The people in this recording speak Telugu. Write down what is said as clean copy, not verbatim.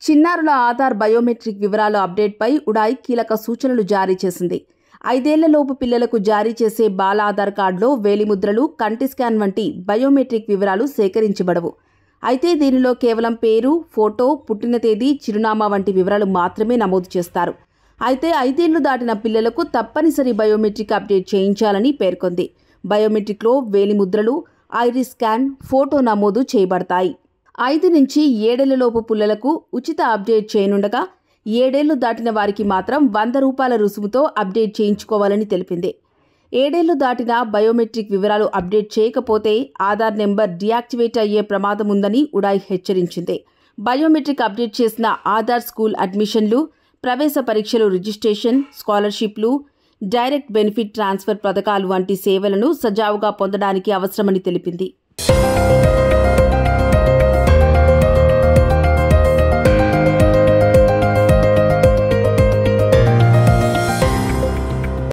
చిన్నారుల ఆధార్ బయోమెట్రిక్ వివరాల అప్డేట్పై ఉడాయ్ కీలక సూచనలు జారీ చేసింది. 5 ఏళ్లలోపు పిల్లలకు జారీ చేసే బాల ఆధార్ కార్డులో వేలిముద్రలు, కంటి స్కాన్ వంటి బయోమెట్రిక్ వివరాలు సేకరించబడవు. అయితే దీనిలో కేవలం పేరు, ఫోటో, పుట్టిన తేదీ, చిరునామా వంటి వివరాలు మాత్రమే నమోదు చేస్తారు. అయితే 5 ఏళ్లు దాటిన పిల్లలకు తప్పనిసరి బయోమెట్రిక్ అప్డేట్ చేయించాలని పేర్కొంది. బయోమెట్రిక్లో వేలిముద్రలు, ఐరిస్ స్కాన్, ఫోటో నమోదు చేయబడతాయి. 5 నుంచి 7 ఏళ్లలోపు పిల్లలకు ఉచిత అప్డేట్ చేయనుండగా 7 ఏళ్లు దాటిన వారికి మాత్రం ₹100 రుసుముతో అప్డేట్ చేయించుకోవాలని తెలిపింది. 7 ఏళ్లు దాటిన బయోమెట్రిక్ వివరాలు అప్డేట్ చేయకపోతే ఆధార్ నెంబర్ డీయాక్టివేట్ అయ్యే ప్రమాదం ఉందని ఉడాయ్ హెచ్చరించింది. బయోమెట్రిక్ అప్డేట్ చేసిన ఆధార్ స్కూల్ అడ్మిషన్లు, ప్రవేశ పరీక్షలు, రిజిస్ట్రేషన్, స్కాలర్షిప్లు, డైరెక్ట్ బెనిఫిట్ ట్రాన్స్ఫర్ పథకాలు వంటి సేవలను సజావుగా పొందడానికి అవసరమని తెలిపింది.